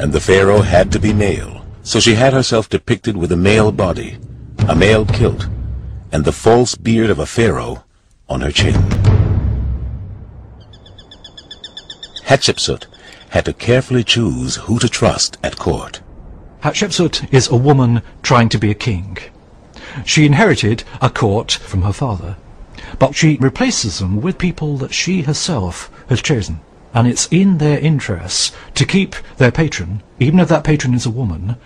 and the pharaoh had to be male, so she had herself depicted with a male body, a male kilt, and the false beard of a pharaoh on her chin. Hatshepsut had to carefully choose who to trust at court. Hatshepsut is a woman trying to be a king. She inherited a court from her father, but she replaces them with people that she herself has chosen. And it's in their interests to keep their patron, even if that patron is a woman,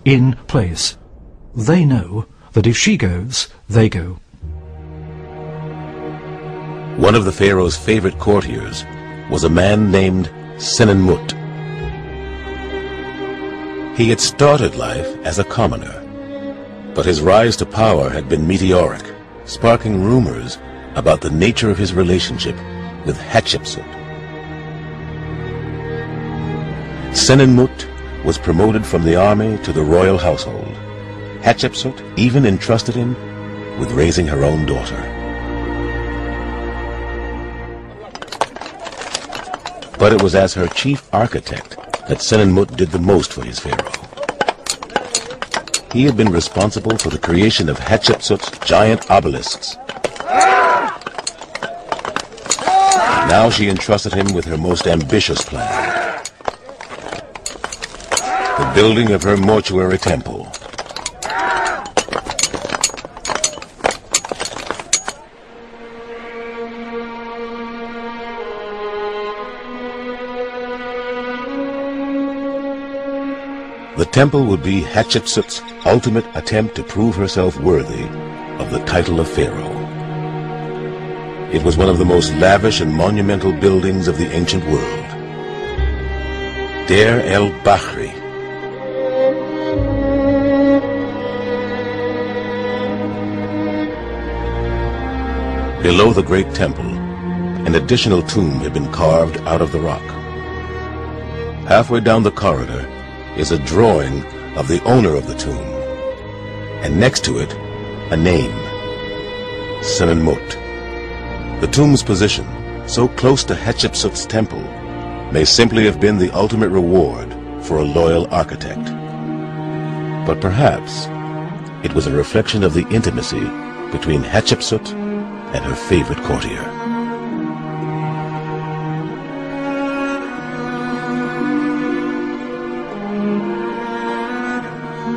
in place. They know that if she goes, they go. One of the pharaoh's favorite courtiers was a man named Senenmut. He had started life as a commoner, but his rise to power had been meteoric, sparking rumors about the nature of his relationship with Hatshepsut. Senenmut was promoted from the army to the royal household. Hatshepsut even entrusted him with raising her own daughter. But it was as her chief architect that Senenmut did the most for his pharaoh. He had been responsible for the creation of Hatshepsut's giant obelisks. Now she entrusted him with her most ambitious plan: the building of her mortuary temple. The temple would be Hatshepsut's ultimate attempt to prove herself worthy of the title of pharaoh. It was one of the most lavish and monumental buildings of the ancient world. Deir el-Bahri. Below the great temple, an additional tomb had been carved out of the rock. Halfway down the corridor is a drawing of the owner of the tomb, and next to it, a name, Senenmut. The tomb's position, so close to Hatshepsut's temple, may simply have been the ultimate reward for a loyal architect. But perhaps it was a reflection of the intimacy between Hatshepsut and her favorite courtier.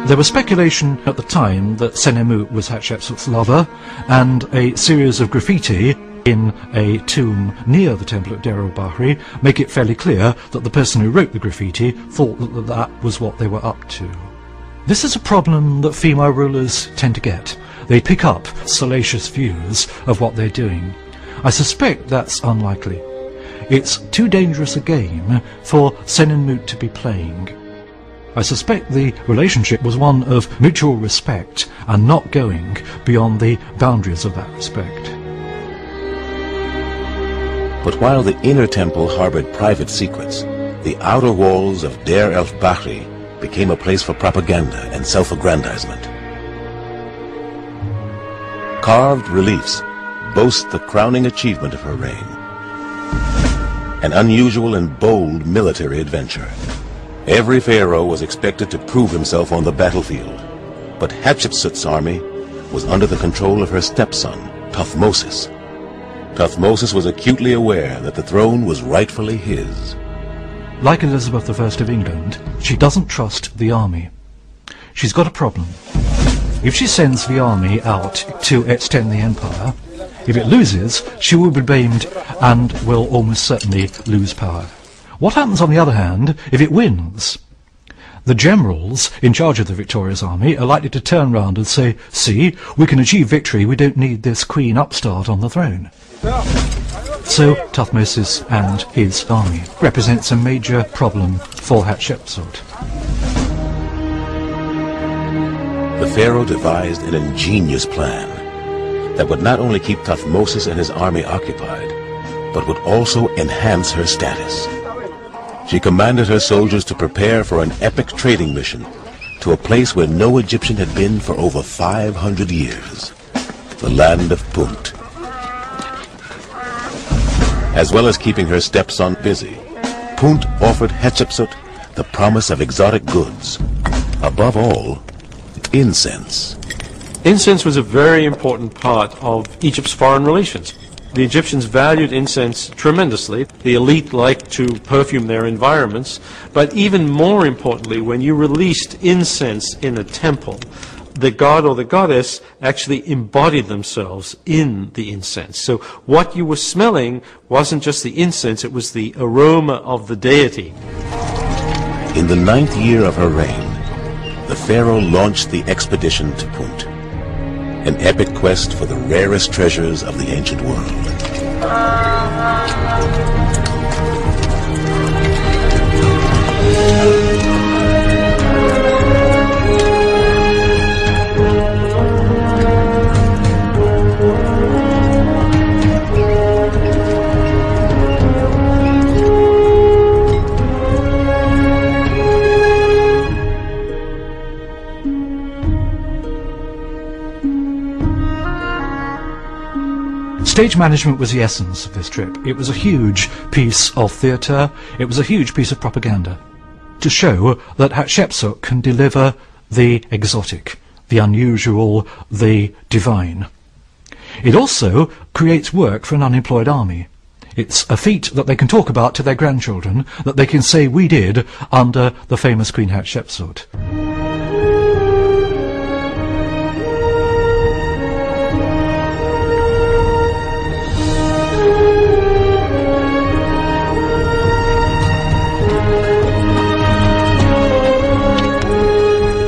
There was speculation at the time that Senenmut was Hatshepsut's lover, and a series of graffiti in a tomb near the temple at Deir el-Bahri make it fairly clear that the person who wrote the graffiti thought that that was what they were up to. This is a problem that female rulers tend to get. They pick up salacious views of what they're doing. I suspect that's unlikely. It's too dangerous a game for Senenmut to be playing. I suspect the relationship was one of mutual respect and not going beyond the boundaries of that respect. But while the inner temple harbored private secrets, the outer walls of Deir el-Bahri became a place for propaganda and self-aggrandizement. Carved reliefs boast the crowning achievement of her reign: an unusual and bold military adventure. Every pharaoh was expected to prove himself on the battlefield, but Hatshepsut's army was under the control of her stepson, Thutmose. Thutmose was acutely aware that the throne was rightfully his. Like Elizabeth I of England, she doesn't trust the army. She's got a problem. If she sends the army out to extend the empire, if it loses, she will be blamed and will almost certainly lose power. What happens, on the other hand, if it wins? The generals in charge of the victorious army are likely to turn round and say, "See, we can achieve victory, we don't need this queen upstart on the throne." So Thutmose and his army represents a major problem for Hatshepsut. The pharaoh devised an ingenious plan that would not only keep Thutmose and his army occupied, but would also enhance her status. She commanded her soldiers to prepare for an epic trading mission to a place where no Egyptian had been for over 500 years, the land of Punt. As well as keeping her stepson busy, Punt offered Hatshepsut the promise of exotic goods. Above all, incense. Incense was a very important part of Egypt's foreign relations. The Egyptians valued incense tremendously. The elite liked to perfume their environments. But even more importantly, when you released incense in a temple, the god or the goddess actually embodied themselves in the incense. So what you were smelling wasn't just the incense, it was the aroma of the deity. In the 9th year of her reign, the pharaoh launched the expedition to Punt, an epic quest for the rarest treasures of the ancient world. Stage management was the essence of this trip. It was a huge piece of theatre, it was a huge piece of propaganda, to show that Hatshepsut can deliver the exotic, the unusual, the divine. It also creates work for an unemployed army. It's a feat that they can talk about to their grandchildren, that they can say we did under the famous Queen Hatshepsut.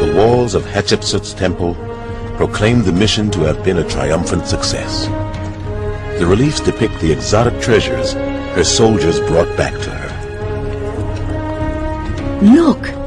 The walls of Hatshepsut's temple proclaimed the mission to have been a triumphant success. The reliefs depict the exotic treasures her soldiers brought back to her. Look!